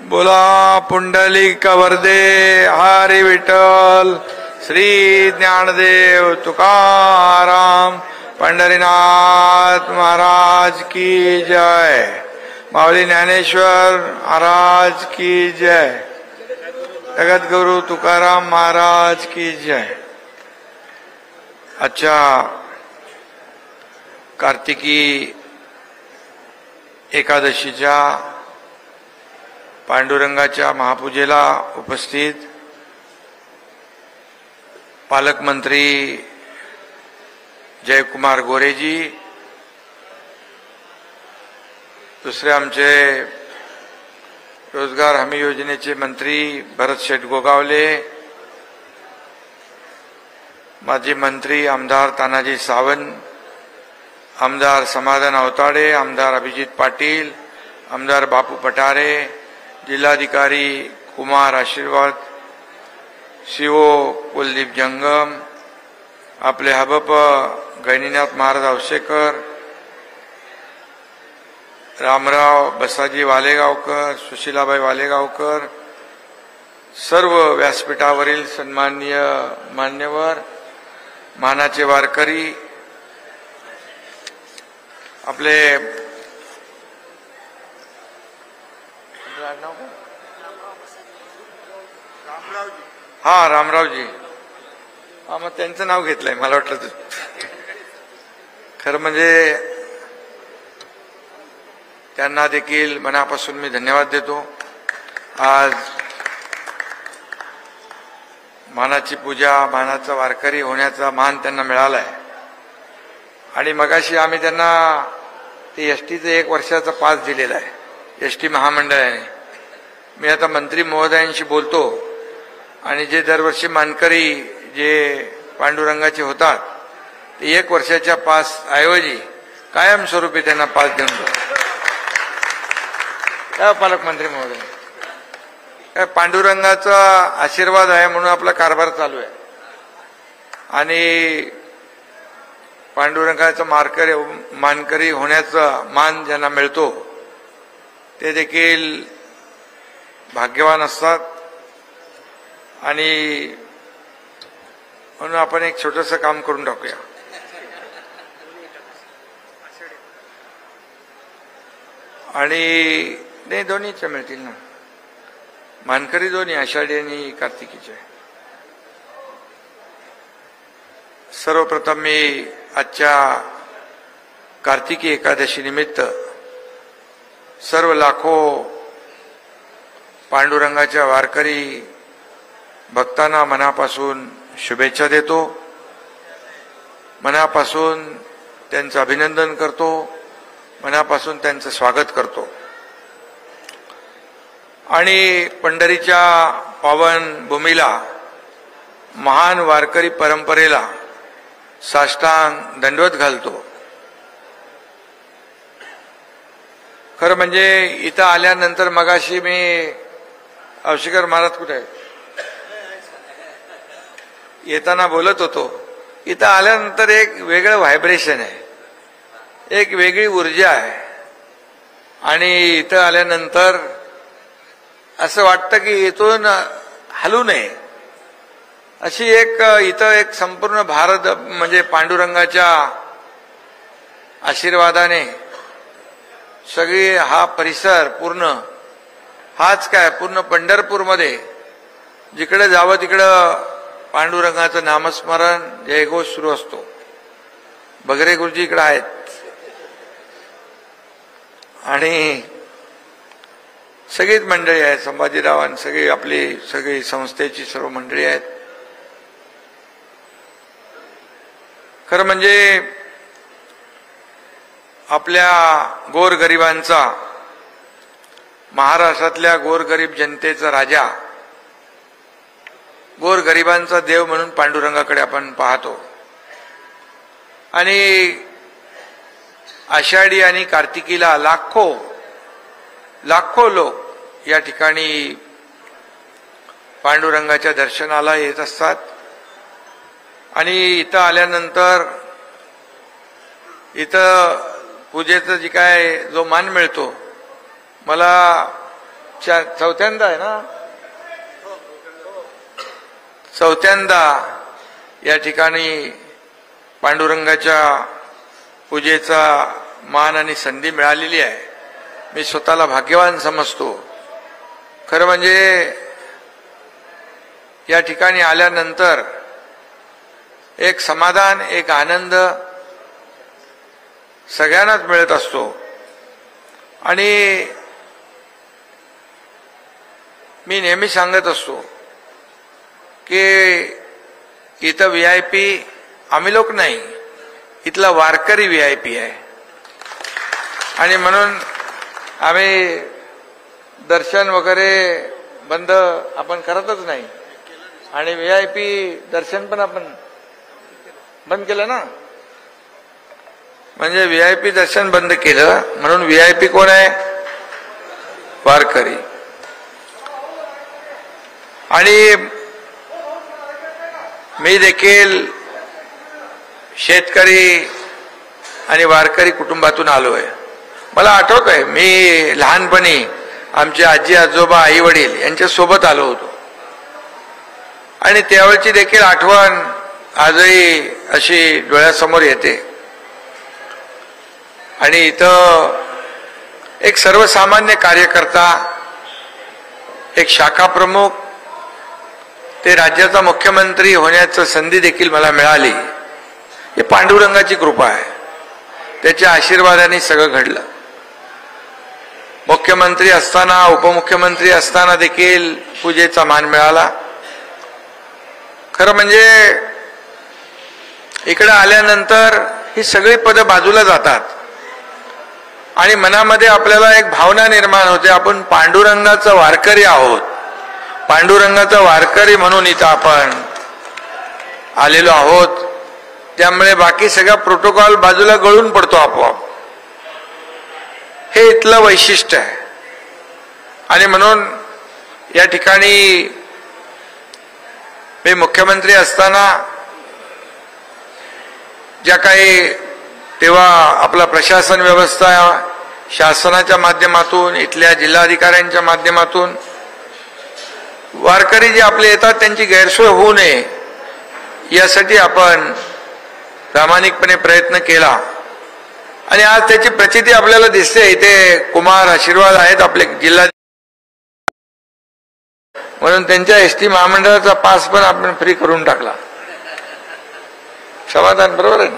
बोला पुंडलिक वरदे हरी विठ्ठल श्री ज्ञानदेव तुकाराम पंढरीनाथ महाराज की जय। माऊली ज्ञानेश्वर महाराज की जय। जगद्गुरु तुकाराम महाराज की जय। आजच्या कार्तिकी एकादशीच्या पांडुरंगाच्या महापूजेला उपस्थित पालकमंत्री जयकुमार गोरेजी, दुसरे आमचे रोजगार हमी योजनेचे मंत्री भरत शेठ गोगावले, माजी मंत्री आमदार तानाजी सावंत, आमदार समाधान अवताडे, आमदार अभिजित पाटील, आमदार बापू पठारे, जिल्हाधिकारी कुमार आशीर्वाद, सीओ कुलदीप जंगम, आपले हबप गैनीनाथ महाराज औसेकर, रामराव बसाजी वालेगावकर, सुशीलाबाई वालेगावकर, सर्व व्यासपीठावरील सन्माननीय मान्यवर, मानाचे वारकरी, आपले रामरावजी, मग त्यांचं नाव घेतलंय, मला वाटलं खरं म्हणजे त्यांना देखील मनापासून मी धन्यवाद देतो। आज मानाची पूजा, मानाचा वारकरी होण्याचा मान त्यांना मिळालाय आणि मगाशी आम्ही त्यांना ते एसटीचं 1 वर्षाचा पास दिलेला आहे एसटी महामंडळाने। मी आता मंत्री महोदयांशी बोलतो आणि जे दरवर्षी मानकरी जे पांडुरंगाचे होतात ते 1 वर्षाच्या पास ऐवजी कायमस्वरूपी त्यांना पास देऊन द्या। पालकमंत्री महोदय, पांडुरंगाचा आशीर्वाद आहे म्हणून आपला कारभार चालू आहे आणि पांडुरंगाचा मानकरी होण्याचा मान ज्यांना मिळतो ते देखील भाग्यवान असतात आणि म्हणून आपण एक छोटंसं काम करून टाकूया। आणि नाही, दोन्हीच्या मिळतील ना, मानकरी दोन्ही, आषाढी आणि कार्तिकीचे। सर्वप्रथम मी आजच्या कार्तिकी एकादशी निमित्त सर्व लाखो पांडुरंगाच्या वारकरी भक्तांना मनापासून शुभेच्छा देतो, मनापासून त्यांचं अभिनंदन करतो, मनापासून त्यांचं स्वागत करतो आणि पंढरीच्या पावन भूमीला, महान वारकरी परंपरेला साष्टांग दंडवत घालतो। खरं म्हणजे इथं आल्यानंतर मगाशी मी औशिकर महाराज कुठे आहे येताना बोलत होतो, इथं आल्यानंतर एक वेगळं व्हायब्रेशन आहे, एक वेगळी ऊर्जा आहे आणि इथं आल्यानंतर असं वाटतं की इथून हलू नये अशी इथं एक संपूर्ण भारत म्हणजे पांडुरंगाच्या आशीर्वादाने सगळी हा परिसर पूर्ण, हाच काय पूर्ण पंढरपूरमध्ये जिकडे जावं तिकडं पांडुरंगाचं नामस्मरण जयघोष सुरू असतो। बगरे गुरुजी इकडे आहेत आणि सगळीच मंडळी आहेत, संभाजीराव, सगळी आपली सगळी संस्थेची सर्व मंडळी आहेत। खरं म्हणजे आपल्या गोरगरिबांचा, महाराष्ट्रातल्या गोरगरीब जनतेचा राजा, गोरगरिबांचा देव म्हणून पांडुरंगाकडे आपण पाहतो आणि आषाढी आणि कार्तिकीला लाखो लोक या ठिकाणी पांडुरंगाच्या दर्शनाला येत असतात आणि इथं आल्यानंतर इथं पूजेचं जी काय जो मान मिळतो, मला चौथ्यांदा आहे ना, चौथ्यांदा या ठिकाणी पांडुरंगाच्या पूजेचा मान आणि संधी मिळालेली आहे. मी स्वतःला भाग्यवान समजतो. खरं म्हणजे या ठिकाणी आल्यानंतर एक समाधान, एक आनंद सगळ्यांनाच मिळत असतो. आणि मी नेहमी सांगत असतो की इथं VIP आम्ही लोक नाही, इथला वारकरी VIP आहे. आणि म्हणून आम्ही दर्शन वगैरे बंद आपण करतच नाही. आणि VIP दर्शन पण आपण बंद केलं ना, म्हणजे VIP दर्शन बंद केलं म्हणून VIP कोण आहे? वारकरी. आणि मी देखील शेतकरी आणि वारकरी कुटुंबातून आलोय. मला आठवत आहे मी लहानपणी आमचे आजी आजोबा आई वडील यांच्या सोबत आलो होतो. आणि त्यावेळची देखील आठवण आजही अशी डोळ्यासमोर येते. आणि इथं एक सर्वसामान्य कार्यकर्ता, एक शाखा प्रमुख ते राज्याचा मुख्यमंत्री होण्याची संधी देखील मला मिळाली. ही पांडुरंगाची कृपा आहे. त्याच्या आशीर्वादाने सगळं घडलं. मुख्यमंत्री असताना, उपमुख्यमंत्री असताना देखील पूजेचा मान मिळाला. खरं म्हणजे इकडे आल्यानंतर ही सगळी पदं बाजूला जातात आणि मनामध्ये आपल्याला एक भावना निर्माण होते, आपण पांडुरंगाचा वारकरी आहोत. पांडुरंगाचा वारकरी म्हणून इथं आपण आलेलो आहोत. त्यामुळे बाकी सगळा प्रोटोकॉल बाजूला गळून पडतो आपोआप. हे इथलं वैशिष्ट्य आहे. आणि म्हणून या ठिकाणी मी मुख्यमंत्री असताना ज्या काही तेव्हा आपला प्रशासन व्यवस्था शासनाच्या माध्यमातून, इथल्या जिल्हाधिकाऱ्यांच्या माध्यमातून वारकरी जे आपले येतात त्यांची गैरसोय होऊ नये यासाठी आपण प्रामाणिकपणे प्रयत्न केला. आणि आज त्याची प्रचिती आपल्याला दिसते. इथे कुमार आशीर्वाद आहेत आपले जिल्हा, म्हणून त्यांच्या ST महामंडळाचा पास पण आपण फ्री करून टाकला. समाधान, बरोबर आहे ना?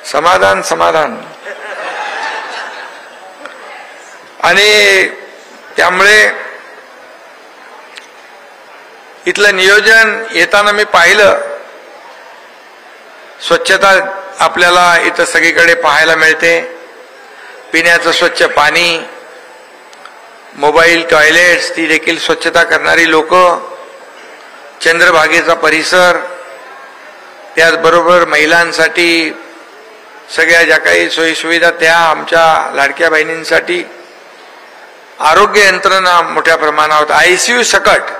समाधान समाधान. आणि त्यामुळे इथलं नियोजन येताना मी पाहिलं. स्वच्छता आपल्याला इथं सगळीकडे पाहायला मिळते. पिण्याचं स्वच्छ पाणी, मोबाईल टॉयलेट्स ती देखील स्वच्छता करणारी लोक, चंद्रभागेचा परिसर, त्याचबरोबर महिलांसाठी सगळ्या ज्या काही सोयीसुविधा त्या आमच्या लाडक्या बहिणींसाठी, आरोग्य यंत्रणा मोठ्या प्रमाणावर, ICU सकट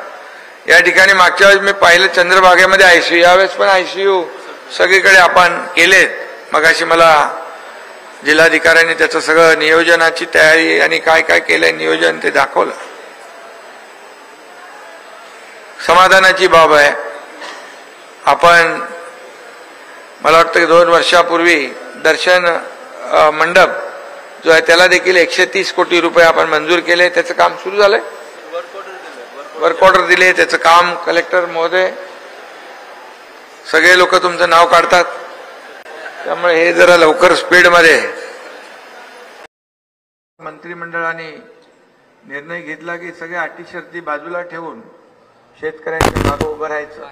या ठिकाणी मागच्या वेळेस मी पाहिलं चंद्रभागेमध्ये ICU, यावेळेस पण ICU सगळीकडे आपण केलेत. मगाशी मला जिल्हाधिकाऱ्यांनी त्याचं सगळं नियोजनाची तयारी आणि काय काय केलंय नियोजन ते दाखवलं. समाधानाची बाब आहे. आपण मला वाटतं की 2 वर्षापूर्वी दर्शन मंडप जो आहे त्याला देखील 130 कोटी रुपये आपण मंजूर केले. त्याचं काम सुरू झालंय. वर्क ऑर्डर दिले. त्याचं काम कलेक्टर महोदय सगळे लोक तुमचं नाव काढतात. त्यामुळे हे जरा लवकर स्पीडमध्ये. मंत्रिमंडळाने निर्णय घेतला की सगळ्या अटी शर्ती बाजूला ठेवून शेतकऱ्यांच्या मागे उभं राहायचं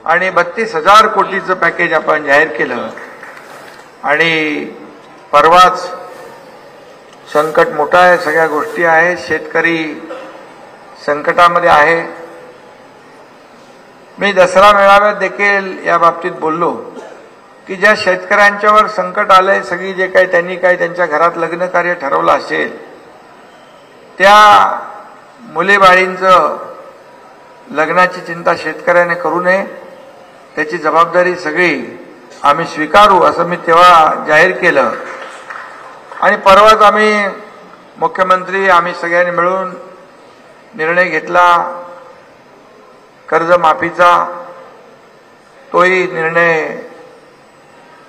आणि 32,000 कोटीचं पॅकेज आपण जाहीर केलं. आणि परवाच संकट मोठं आहे, सगळ्या गोष्टी आहेत, शेतकरी संकटामध्ये आहे. मी दसरा मेळाव्यात देखील या बाबतीत बोललो की ज्या शेतकऱ्यांच्यावर संकट आलंय, सगळी जे काही त्यांनी काही त्यांच्या घरात लग्न कार्य ठरवलं असेल त्या मुलेबाळींचं लग्नाची चिंता शेतकऱ्याने करू नये. त्याची जबाबदारी सगळी आम्ही स्वीकारू असं मी तेव्हा जाहीर केलं. आणि परवाच आम्ही मुख्यमंत्री आम्ही सगळ्यांनी मिळून निर्णय घेतला कर्जमाफीचा. तोही निर्णय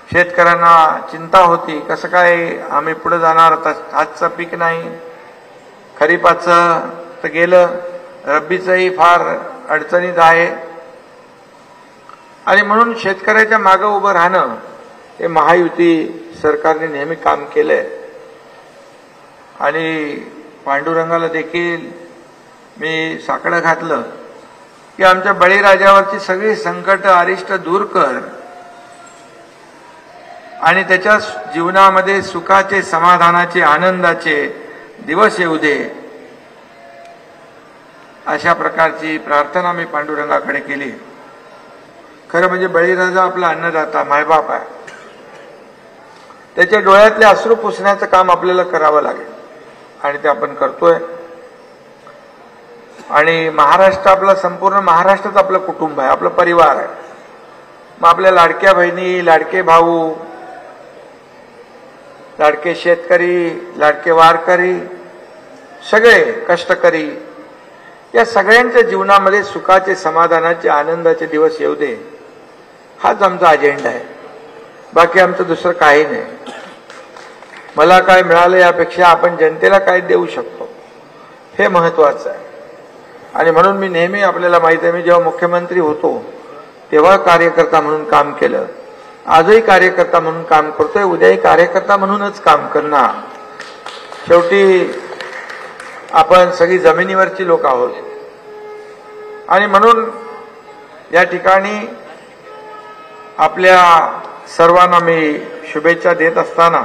शेतकऱ्यांना चिंता होती, कसं काय आम्ही पुढे जाणार, आजचं पीक नाही, खरीपाचं तर गेलं, रब्बीचंही फार अडचणीत आहे. आणि म्हणून शेतकऱ्याच्या मागे उभं राहणं हे महायुती सरकारने नेहमी काम केलंय. आणि पांडुरंगाला देखील मी साकडं घातलं की आमच्या बळीराजावरची सगळी संकट अरिष्ट दूर कर आणि त्याच्या जीवनामध्ये सुखाचे, समाधानाचे, आनंदाचे दिवस येऊ दे, अशा प्रकारची प्रार्थना मी पांडुरंगाकडे केली. खरं म्हणजे बळीराजा आपला अन्नदाता, मायबाप आहे. त्याच्या डोळ्यातले अश्रू पुसण्याचं काम आपल्याला करावं लागेल आणि ते आपण करतोय. आणि महाराष्ट्र आपला, संपूर्ण महाराष्ट्रच आपलं कुटुंब आहे, आपलं परिवार आहे. मग आपल्या लाडक्या बहिणी, लाडके भाऊ, लाडके शेतकरी, लाडके वारकरी, सगळे कष्टकरी, या सगळ्यांच्या जीवनामध्ये सुखाचे, समाधानाचे, आनंदाचे दिवस येऊ दे, हाच आमचा अजेंडा आहे. बाकी आमचं दुसरं काही नाही. मला काय मिळालं यापेक्षा आपण जनतेला काय देऊ शकतो हे महत्वाचं आहे. आणि म्हणून मी नेहमी, आपल्याला माहिती आहे, मी जेव्हा मुख्यमंत्री होतो तेव्हा कार्यकर्ता म्हणून काम केलं, आजही कार्यकर्ता म्हणून काम करतोय, उद्याही कार्यकर्ता म्हणूनच काम करणार. शेवटी आपण सगळी जमिनीवरची लोक आहोत. आणि म्हणून या ठिकाणी आपल्या सर्वांना मी शुभेच्छा देत असताना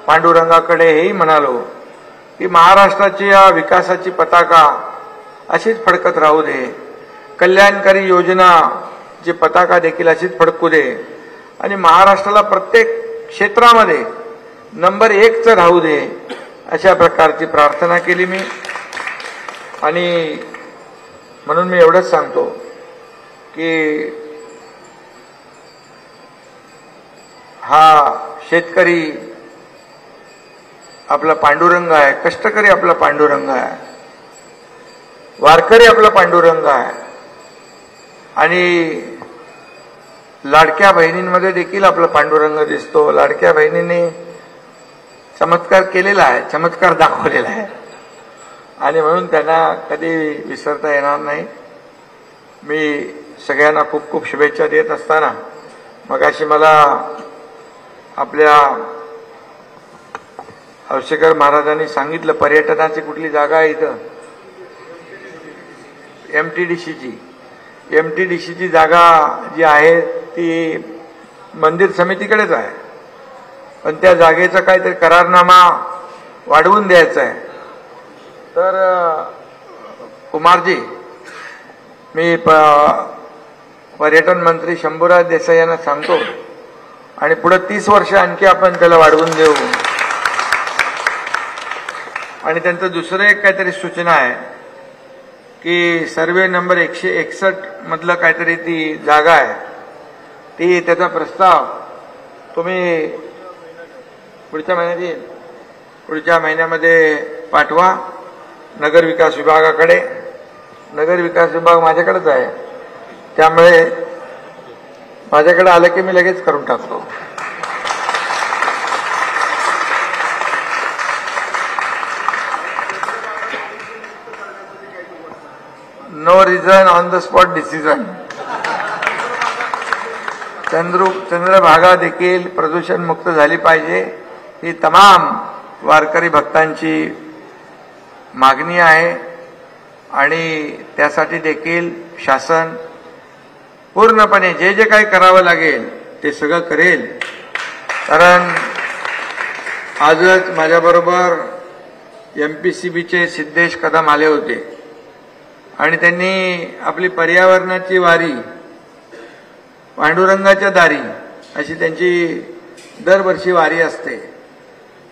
पांडुरंगाकडे हेही म्हणालो की महाराष्ट्राची या विकासाची पताका अशीच फडकत राहू दे, कल्याणकारी योजनाची पताका देखील अशीच फडकू दे आणि महाराष्ट्राला प्रत्येक क्षेत्रामध्ये नंबर 1चं राहू दे, अशा प्रकारची प्रार्थना केली मी. आणि म्हणून मी एवढंच सांगतो की हा शेतकरी आपला पांडुरंग आहे, कष्टकरी आपला पांडुरंग आहे, वारकरी आपला पांडुरंग आहे. आणि लाडक्या बहिणींमध्ये देखील आपला पांडुरंग दिसतो. लाडक्या बहिणींनी चमत्कार केलेला आहे, चमत्कार दाखवलेला आहे आणि म्हणून त्यांना कधी विसरता येणार नाही. मी सगळ्यांना खूप खूप शुभेच्छा देत असताना मगाशी मला आपल्या हौसेकर महाराजांनी सांगितलं, पर्यटनाची कुठली जागा आहे इथं, एमटीडीसीची जागा जी आहे ती मंदिर समितीकडेच आहे, पण त्या जागेचा काहीतरी करारनामा वाढवून द्यायचा आहे. तर कुमारजी, मी पर्यटन मंत्री शंभूराज देसाई यांना सांगतो आणि पुढे 30 वर्ष आणखी आपण त्याला वाढवून देऊ. आणि त्यांचं दुसरं एक काहीतरी सूचना आहे की सर्वे नंबर 161 मधलं काहीतरी ती जागा आहे, ती त्याचा प्रस्ताव तुम्ही पुढच्या महिन्यामध्ये पाठवा नगर विकास विभागाकडे. नगर विकास विभाग माझ्याकडेच आहे, त्यामुळे माझ्याकडे आलं की मी लगेच करून टाकतो. No reason on the spot decision. Chandrabhaga देखील प्रदूषण मुक्त झाली पाहिजे, ही तमाम वारकरी भक्तांची मागणी आहे आणि त्यासाठी देखील शासन पूर्णपणे जे जे काही करावं लागेल ते सगळं करेल. कारण आजच माझ्याबरोबर MPCBचे सिद्धेश कदम आले होते आणि त्यांनी आपली पर्यावरणाची वारी पांडुरंगाच्या दारी अशी त्यांची दरवर्षी वारी असते.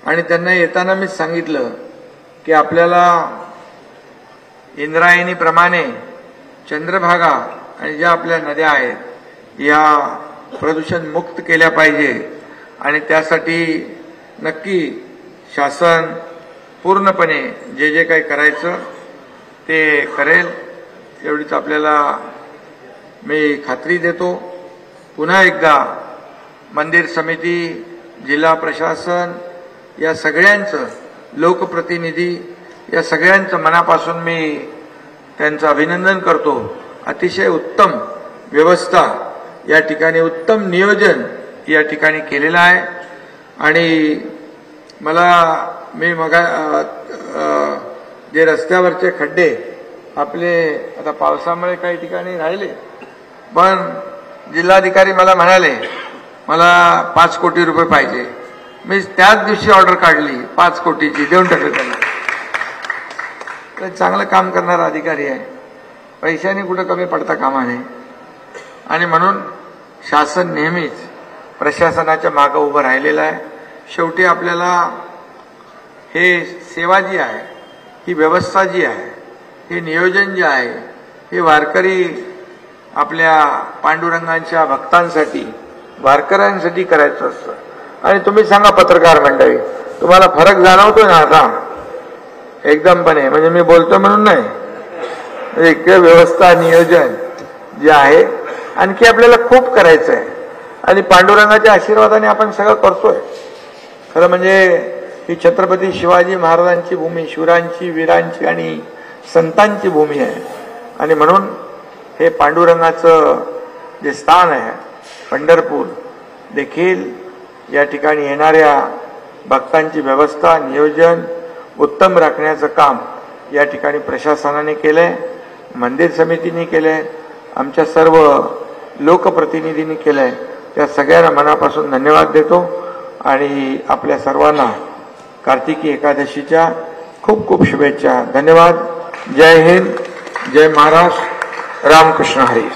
आणि त्यांना येताना मी सांगितलं की आपल्याला इंद्रायणीप्रमाणे चंद्रभागा आणि ज्या आपल्या नद्या आहेत या प्रदूषण मुक्त केल्या पाहिजे आणि त्यासाठी नक्की शासन पूर्णपणे जे जे काही करायचं ते करेल एवढीच आपल्याला मी खात्री देतो. पुन्हा एकदा मंदिर समिती, जिल्हा प्रशासन या सगळ्यांचं, लोकप्रतिनिधी या सगळ्यांचं मनापासून मी त्यांचं अभिनंदन करतो. अतिशय उत्तम व्यवस्था या ठिकाणी, उत्तम नियोजन या ठिकाणी केलेलं आहे. आणि मी जे रस्त्यावरचे खड्डे आपले आता पावसामुळे काही ठिकाणी राहिले, पण जिल्हाधिकारी मला म्हणाले मला 5 कोटी रुपये पाहिजे. मी त्याच दिवशी ऑर्डर काढली 5 कोटीची, देऊन टाकले त्यांना. चांगलं काम करणारा अधिकारी आहे, पैशाने कुठं कमी पडता कामा नये. आणि म्हणून शासन नेहमीच प्रशासनाच्या मागे उभं राहिलेलं आहे. शेवटी आपल्याला हे सेवा जी आहे, ही व्यवस्था जी आहे, हे नियोजन जे आहे, हे वारकरी आपल्या पांडुरंगांच्या भक्तांसाठी, वारकऱ्यांसाठी करायचं असतं. आणि तुम्ही सांगा पत्रकार मंडळी, तुम्हाला फरक जाणवतोय ना आता एकदमपणे? म्हणजे मी बोलतो म्हणून नाही, एक व्यवस्था, नियोजन जे आहे, आणखी आपल्याला खूप करायचं आहे. आणि पांडुरंगाच्या आशीर्वादाने आपण सगळं करतोय. खरं म्हणजे ही छत्रपती शिवाजी महाराजांची भूमी, शूरांची, वीरांची आणि संतांची भूमी आहे. आणि म्हणून हे पांडुरंगाचं जे स्थान आहे पंढरपूर देखील, या ठिकाणी येणाऱ्या भक्तांची व्यवस्था, नियोजन उत्तम राखण्याचं काम या ठिकाणी प्रशासनाने केलंय, मंदिर समितीने केलंय, आमच्या सर्व लोकप्रतिनिधींनी केलंय. त्या सगळ्यांना मनापासून धन्यवाद देतो. आणि आपल्या सर्वांना कार्तिकी एकादशीच्या खूप खूप शुभेच्छा. धन्यवाद. जय हिंद, जय महाराष्ट्र. रामकृष्ण हरी.